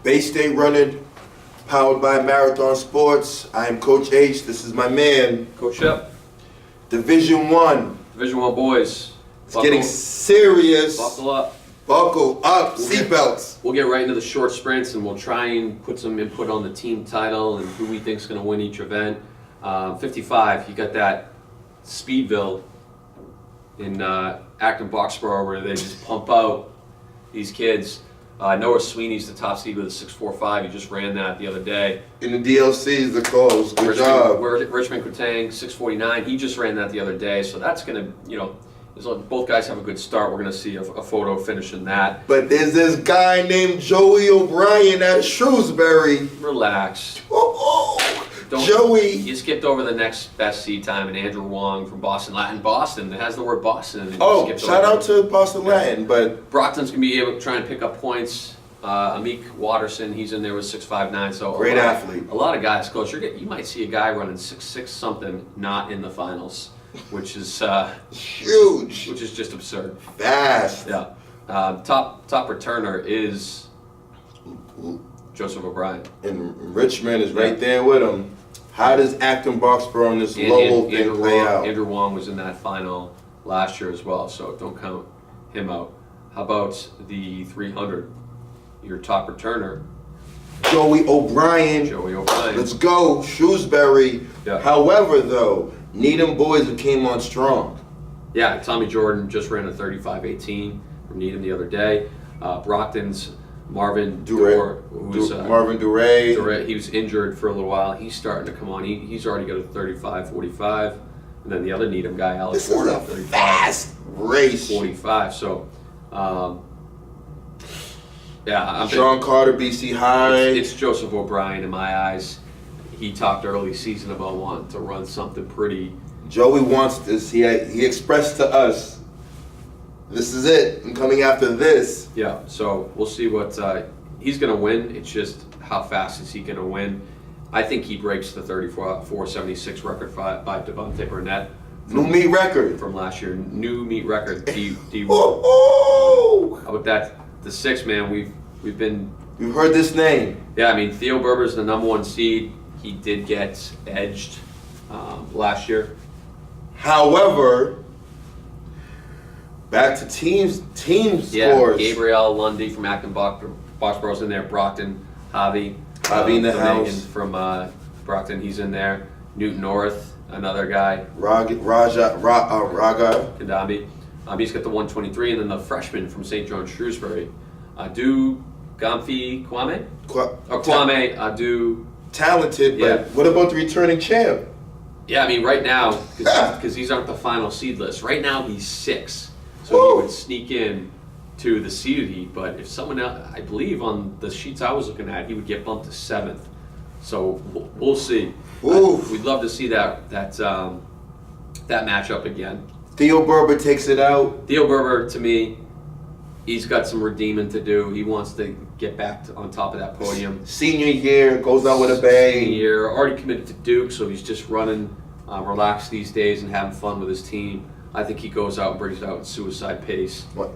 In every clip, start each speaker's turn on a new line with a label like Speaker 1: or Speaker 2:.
Speaker 1: Bay State Running, powered by Marathon Sports. I am Coach H. This is my man.
Speaker 2: Coach Shep.
Speaker 1: Division One.
Speaker 2: Division One boys.
Speaker 1: It's getting serious.
Speaker 2: Buckle up.
Speaker 1: Buckle up. Seatbelts.
Speaker 2: We'll get right into the short sprints and we'll try and put some input on the team title and who we think is going to win each event. 55, you got that Speedville in Acton Boxborough where they just pump out these kids. Noah Sweeney's the top seed with a 6.45. He just ran that the other day.
Speaker 1: In the DLCs, the calls. Good job.
Speaker 2: Richmond Kratang, 6.49. He just ran that the other day. So that's going to, both guys have a good start. We're going to see a photo finishing that.
Speaker 1: But there's this guy named Joey O'Brien out of Shrewsbury.
Speaker 2: Relax.
Speaker 1: Joey.
Speaker 2: You skipped over the next best seed time, and Andrew Wong from Boston Latin. Boston, that has the word Boston in it.
Speaker 1: Shout out to Boston Latin, but
Speaker 2: Brockton's going to be able to try and pick up points. Amik Watterson, he's in there with 6.59. So
Speaker 1: great athlete.
Speaker 2: A lot of guys, Coach. You might see a guy running 6.6 something not in the finals, which is
Speaker 1: huge.
Speaker 2: Which is just absurd.
Speaker 1: Fast.
Speaker 2: Yeah. Top returner is Joseph O'Brien.
Speaker 1: And Richmond is right there with him. How does Acton Boxborough and this Lowell thing play out?
Speaker 2: Andrew Wong was in that final last year as well, so don't count him out. How about the 300? Your top returner,
Speaker 1: Joey O'Brien. Let's go, Shrewsbury.
Speaker 2: Yeah.
Speaker 1: However, though, Needham boys have came on strong.
Speaker 2: Yeah, Tommy Jordan just ran a 35.18 from Needham the other day. Brockton's Marvin Dure,
Speaker 1: Marvin Dure.
Speaker 2: He was injured for a little while. He's starting to come on. He's already got a 35.45. And then the other Needham guy, Alex Warner, 35.
Speaker 1: Fast race.
Speaker 2: 45. So, yeah.
Speaker 1: Sean Carter, BC High.
Speaker 2: It's Joseph O'Brien in my eyes. He talked early season about wanting to run something pretty.
Speaker 1: Joey wants this. He expressed to us, this is it. I'm coming after this.
Speaker 2: Yeah, so we'll see what he's going to win. It's just how fast is he going to win. I think he breaks the 34.76 record by Devontae Burnett.
Speaker 1: New meet record.
Speaker 2: From last year. New meet record.
Speaker 1: Oh!
Speaker 2: How about that? The 6, man, we've
Speaker 1: heard this name.
Speaker 2: Yeah, I mean, Theo Berber's the number 1 seed. He did get edged last year.
Speaker 1: However, back to team scores.
Speaker 2: Yeah, Gabriel Lundy from Acton Boxborough's in there. Brockton, Javi
Speaker 1: in the house.
Speaker 2: From Brockton, he's in there. Newton North, another guy.
Speaker 1: Raga
Speaker 2: Kadambi. He's got the 123, and then the freshman from St. John Shrewsbury, Adu Gamfi Kwame? Kwame Adu.
Speaker 1: Talented, but what about the returning champ?
Speaker 2: Yeah, I mean, right now, because these aren't the final seed list, right now he's 6. So he would sneak in to the seeded heat, but if someone else, I believe on the sheets I was looking at, he would get bumped to 7th. So we'll see. We'd love to see that matchup again.
Speaker 1: Theo Berber takes it out.
Speaker 2: Theo Berber, to me, he's got some redeeming to do. He wants to get back on top of that podium.
Speaker 1: Senior year, goes out with a bang.
Speaker 2: Senior year, already committed to Duke, so he's just running relaxed these days and having fun with his team. I think he goes out and brings it out in suicide pace.
Speaker 1: What?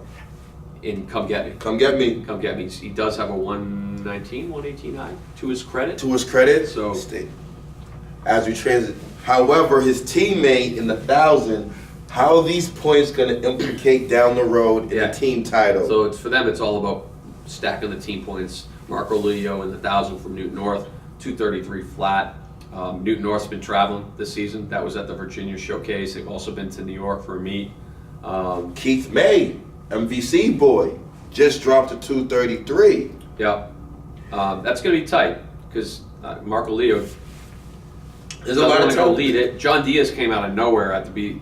Speaker 2: In Come Get Me.
Speaker 1: Come Get Me.
Speaker 2: Come Get Me. He does have a 119, 118 to his credit.
Speaker 1: So, as we transit. However, his teammate in the 1,000, how are these points going to implicate down the road in the team title?
Speaker 2: So for them, it's all about stacking the team points. Marco Leo in the 1,000 from Newton North, 233 flat. Newton North's been traveling this season. That was at the Virginia Showcase. They've also been to New York for a meet.
Speaker 1: Keith May, MVC boy, just dropped to 233.
Speaker 2: Yeah. That's going to be tight because Marco Leo
Speaker 1: there's a lot of
Speaker 2: go lead it. John Diaz came out of nowhere at the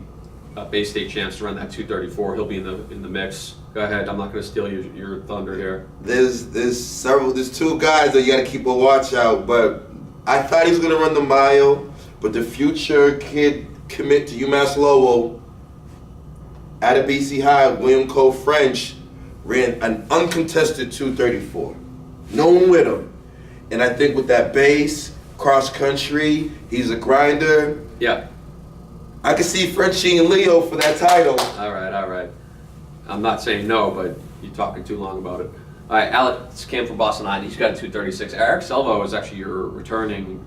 Speaker 2: Bay State champs to run that 234. He'll be in the mix. Go ahead. I'm not going to steal your thunder here.
Speaker 1: There's 2 guys that you got to keep a watch out. But I thought he was going to run the mile, but the future kid commit to UMass Lowell out of BC High, William Cole French, ran an uncontested 234. No one with him. And I think with that base, cross country, he's a grinder.
Speaker 2: Yeah.
Speaker 1: I could see Frenchie and Leo for that title.
Speaker 2: All right. I'm not saying no, but you're talking too long about it. All right, Alex Kim from Boston Nine. He's got a 236. Eric Salvo is actually your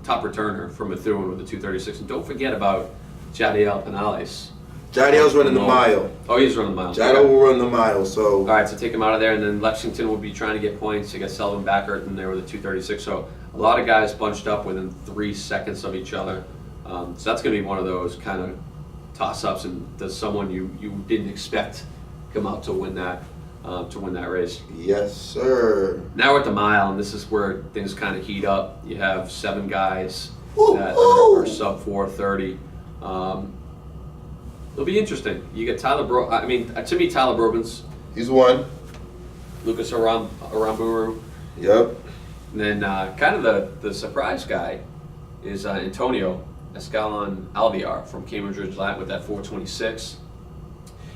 Speaker 2: top returner from Methuen with a 236. And don't forget about Jadiel Penales.
Speaker 1: Jadiel's running the mile.
Speaker 2: Oh, he's running the mile.
Speaker 1: Jadiel will run the mile, so.
Speaker 2: All right, so take him out of there, and then Lexington will be trying to get points. You got Sullivan Backert in there with a 236. So a lot of guys bunched up within 3 seconds of each other. So that's going to be one of those kind of toss-ups, and does someone you didn't expect come out to win that race.
Speaker 1: Yes, sir.
Speaker 2: Now we're at the mile, and this is where things kind of heat up. You have 7 guys that are sub 4:30. It'll be interesting. You get to me, Tyler Brobens.
Speaker 1: He's one.
Speaker 2: Lucas Aramburu.
Speaker 1: Yep.
Speaker 2: And then kind of the surprise guy is Antonio Escalon Alvear from Cambridge Ridge Latin with that 426.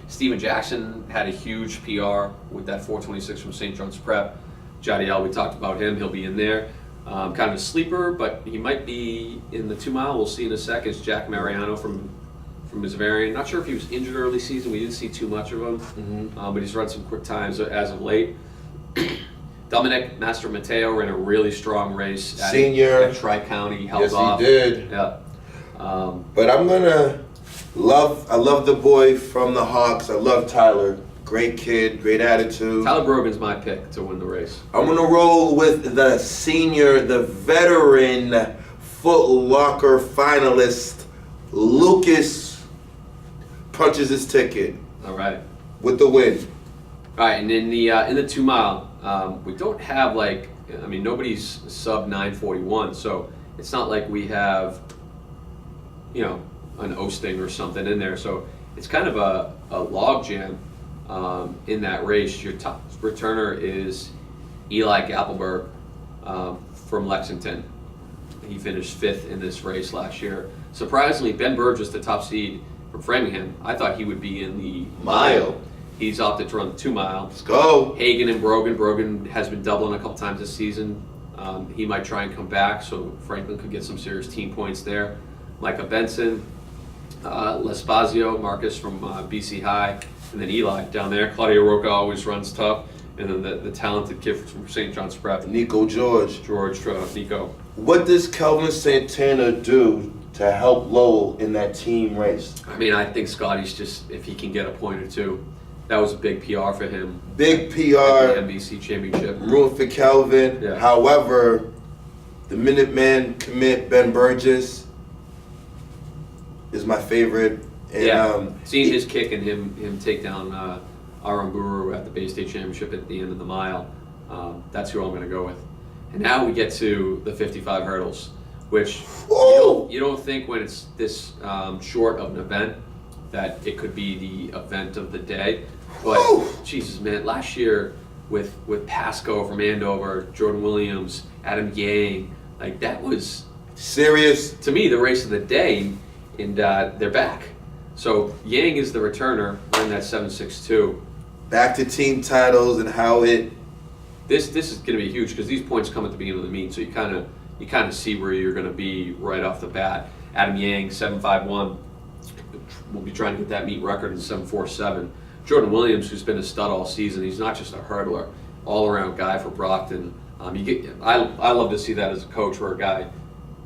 Speaker 2: Steven Jackson had a huge PR with that 426 from St. John's Prep. Jadiel, we talked about him. He'll be in there. Kind of a sleeper, but he might be in the 2 mile. We'll see in a sec. It's Jack Mariano from Missourian. Not sure if he was injured early season. We didn't see too much of him, but he's run some quick times as of late. Dominic Master Mateo ran a really strong race at Tri-County. Held off.
Speaker 1: He did.
Speaker 2: Yeah.
Speaker 1: But I love the boy from the Hawks. I love Tyler. Great kid, great attitude.
Speaker 2: Tyler Brogan's my pick to win the race.
Speaker 1: I'm going to roll with the senior, the veteran Foot Locker finalist, Lucas punches his ticket.
Speaker 2: All right.
Speaker 1: With the win.
Speaker 2: All right, and in the 2 mile, we don't have nobody's sub 941, so it's not like we have, an Osting or something in there. So it's kind of a log jam in that race. Your top returner is Eli Gappelberg from Lexington. He finished 5th in this race last year. Surprisingly, Ben Burgess, the top seed from Framingham, I thought he would be in the mile. He's opted to run the 2 mile.
Speaker 1: Let's go.
Speaker 2: Hagen and Brogan. Brogan has been doubling a couple times this season. He might try and come back, so Franklin could get some serious team points there. Micah Benson, L'Espazio, Marcus from BC High, and then Eli down there. Claudio Roca always runs tough. And then the talented kid from St. John's Prep.
Speaker 1: Nico George.
Speaker 2: Nico.
Speaker 1: What does Kelvin Santana do to help Lowell in that team race?
Speaker 2: I think Scotty's just, if he can get a point or two, that was a big PR for him.
Speaker 1: Big PR.
Speaker 2: At the NBC Championship.
Speaker 1: Rooting for Kelvin.
Speaker 2: Yeah.
Speaker 1: However, the Minuteman commit, Ben Burgess, is my favorite. And,
Speaker 2: seeing his kick and him take down Aramburu at the Bay State Championship at the end of the mile, that's who I'm going to go with. And now we get to the 55 hurdles, which you don't think when it's this short of an event that it could be the event of the day. But Jesus, man, last year with Pasco from Andover, Jordan Williams, Adam Yang, that was
Speaker 1: serious
Speaker 2: to me the race of the day, and they're back. So Yang is the returner, running that 7.62.
Speaker 1: Back to team titles and how it.
Speaker 2: This is going to be huge because these points come at the beginning of the meet, so you kind of see where you're going to be right off the bat. Adam Yang 7.51 will be trying to get that meet record in 7.47. Jordan Williams, who's been a stud all season, he's not just a hurdler, all-around guy for Brockton. I love to see that as a coach, where a guy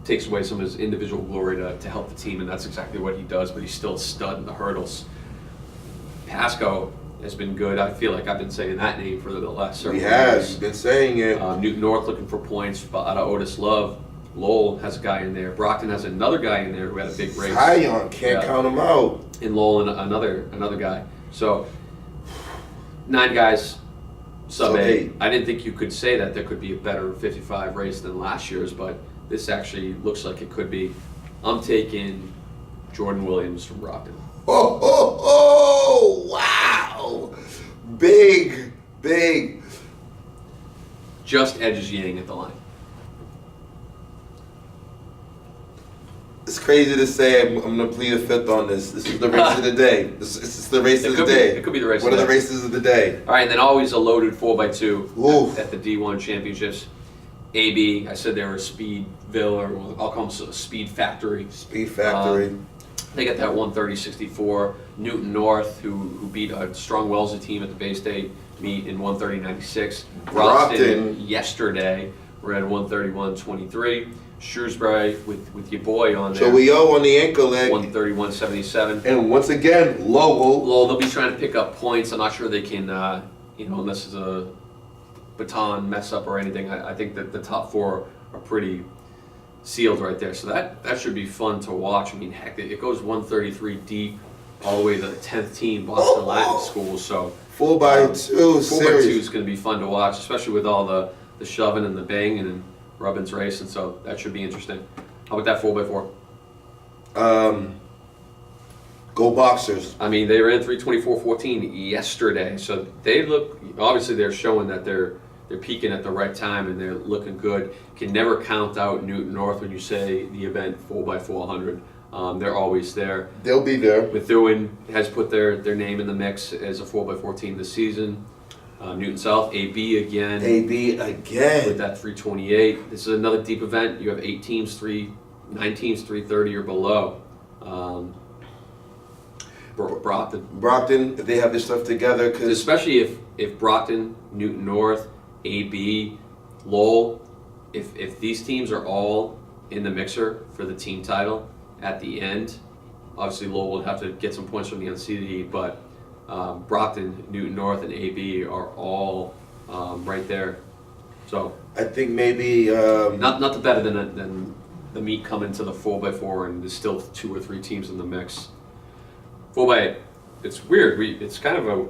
Speaker 2: takes away some of his individual glory to help the team, and that's exactly what he does, but he's still a stud in the hurdles. Pasco has been good. I feel like I've been saying that name for the last several years.
Speaker 1: You've been saying it.
Speaker 2: Newton North looking for points out of Otis Love. Lowell has a guy in there. Brockton has another guy in there who had a big race.
Speaker 1: Zion, can't count him out.
Speaker 2: And Lowell and another guy. So 9 guys, sub 8. I didn't think you could say that there could be a better 55 race than last year's, but this actually looks like it could be. I'm taking Jordan Williams from Brockton.
Speaker 1: Wow. Big.
Speaker 2: Just edges Yang at the line.
Speaker 1: It's crazy to say I'm going to plead a fifth on this. This is the race of the day. This is the race of the day.
Speaker 2: It could be the race
Speaker 1: One of the races of the day.
Speaker 2: All right, and then always a loaded 4x2 at the D1 Championships. AB, I said they were a Speedville, or I'll call them a Speed Factory.
Speaker 1: Speed Factory.
Speaker 2: They got that 130-64. Newton North, who beat a strong Wellesley team at the Bay State meet in 130-96. Brockton yesterday, we're at 131-23. Shrewsbury with your boy on there.
Speaker 1: Joey-O on the ankle leg.
Speaker 2: 131-77.
Speaker 1: And once again, Lowell.
Speaker 2: They'll be trying to pick up points. I'm not sure they can, unless it's a baton mess up or anything. I think that the top four are pretty sealed right there. So that should be fun to watch. I mean, heck, it goes 133 deep all the way to the 10th team, Boston Latin School. So
Speaker 1: 4x2
Speaker 2: 4x2 is going to be fun to watch, especially with all the shoving and the banging and rubbins racing. So that should be interesting. How about that 4x4?
Speaker 1: Go Boxers.
Speaker 2: I mean, they ran 3:24.14 yesterday, so they look. Obviously, they're showing that they're peaking at the right time and they're looking good. Can never count out Newton North when you say the event 4x400. They're always there.
Speaker 1: They'll be there.
Speaker 2: Methuen has put their name in the mix as a 4x4 team this season. Newton South, AB again.
Speaker 1: AB again.
Speaker 2: With that 328. This is another deep event. You have 9 teams 330 or below.
Speaker 1: Brockton, they have this stuff together. Cause
Speaker 2: especially if Brockton, Newton North, AB, Lowell, if these teams are all in the mixer for the team title at the end, obviously Lowell would have to get some points from the unseeded, but Brockton, Newton North, and AB are all right there. So
Speaker 1: I think maybe
Speaker 2: not the better than the meet coming to the 4x4, and there's still 2 or 3 teams in the mix. 4x8, it's weird. It's kind of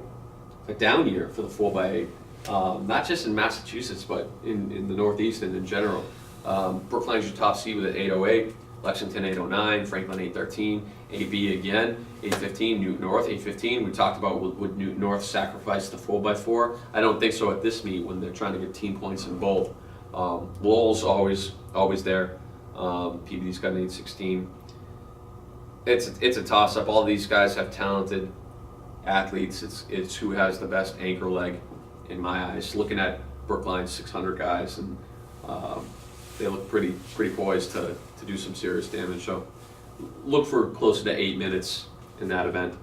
Speaker 2: a down year for the 4x8, not just in Massachusetts, but in the Northeast and in general. Brookline's your top seed with an 808, Lexington 809, Franklin 813, AB again 815, Newton North 815. We talked about would Newton North sacrifice the 4x4. I don't think so at this meet when they're trying to get team points in both. Lowell's always there. PBD's got an 816. It's a toss-up. All these guys have talented athletes. It's who has the best anchor leg in my eyes. Looking at Brookline's 600 guys, and they look pretty poised to do some serious damage. So look for closer to 8 minutes in that event.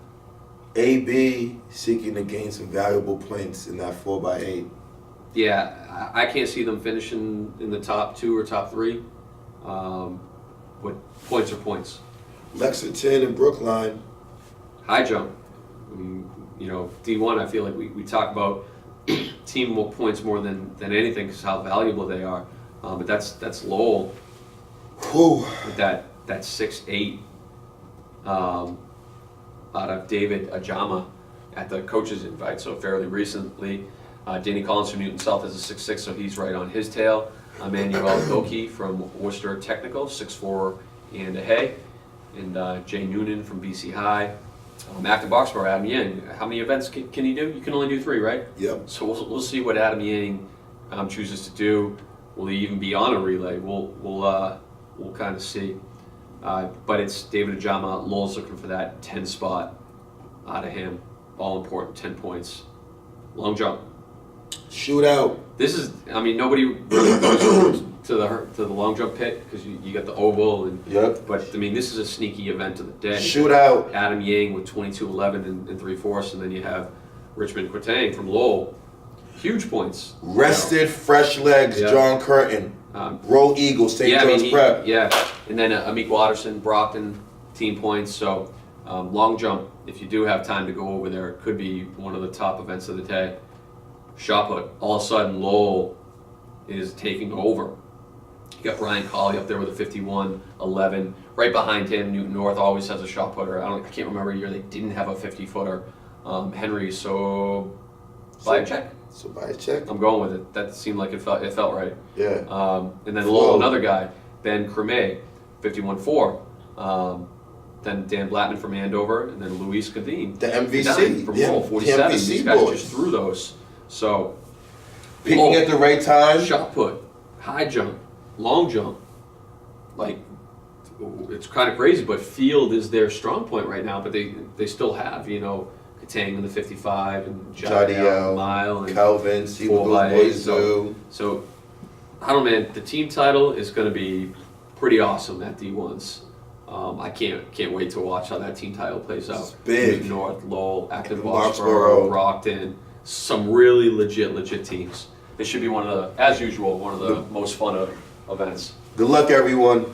Speaker 1: AB seeking to gain some valuable points in that 4x8.
Speaker 2: Yeah, I can't see them finishing in the top 2 or top 3. But points are points.
Speaker 1: Lexington and Brookline.
Speaker 2: High jump. D1, I feel like we talk about team points more than anything because how valuable they are. But that's Lowell.
Speaker 1: Whew.
Speaker 2: With that 6'8" out of David Ajama at the coaches invite. So fairly recently, Danny Collins from Newton South is a 6'6", so he's right on his tail. Emmanuel Goki from Worcester Technical, 6'4" and a hay. And Jay Noonan from BC High. Active box bar, Adam Yang. How many events can he do? You can only do 3, right?
Speaker 1: Yep.
Speaker 2: So we'll see what Adam Yang chooses to do. Will he even be on a relay? We'll kind of see. But it's David Ajama. Lowell's looking for that 10 spot out of him. All important, 10 points. Long jump.
Speaker 1: Shootout.
Speaker 2: This is, nobody really goes to the long jump pit because you got the oval and.
Speaker 1: Yep.
Speaker 2: But this is a sneaky event of the day.
Speaker 1: Shootout.
Speaker 2: Adam Yang with 22.11 and 3/4, and then you have Richmond Quatang from Lowell. Huge points.
Speaker 1: Rested, fresh legs.
Speaker 2: Yeah.
Speaker 1: John Curtin. Roll Eagles. St. John's Prep.
Speaker 2: Yeah, and then Amik Watterson, Brockton, team points. So long jump. If you do have time to go over there, it could be one of the top events of the day. Shot put. All of a sudden, Lowell is taking over. You got Brian Colley up there with a 51.11. Right behind him, Newton North always has a shot putter. I can't remember a year they didn't have a 50-footer. Henry Sobayachek?
Speaker 1: Sobayachek.
Speaker 2: I'm going with it. That seemed like it felt right.
Speaker 1: Yeah.
Speaker 2: And then Lowell, another guy, Ben Creme, 51.4. Then Dan Blattman from Andover, and then Luis Cadine.
Speaker 1: The MVC.
Speaker 2: From Lowell, 47.
Speaker 1: The MVC
Speaker 2: These guys
Speaker 1: boys.
Speaker 2: just threw those. So,
Speaker 1: Peaking at the right time.
Speaker 2: Shot put, high jump, long jump. Like, it's kind of crazy, but field is their strong point right now. But they still have, Katang in the 55 and
Speaker 1: Jadiel,
Speaker 2: mile and
Speaker 1: Calvin, see what those boys do.
Speaker 2: So, I don't know, man. The team title is going to be pretty awesome at D1s. I can't wait to watch how that team title plays out.
Speaker 1: It's big.
Speaker 2: North, Lowell, Acton,
Speaker 1: Boxborough.
Speaker 2: Boxborough, Rockton, some really legit teams. It should be one of the, as usual, one of the most fun events.
Speaker 1: Good luck, everyone.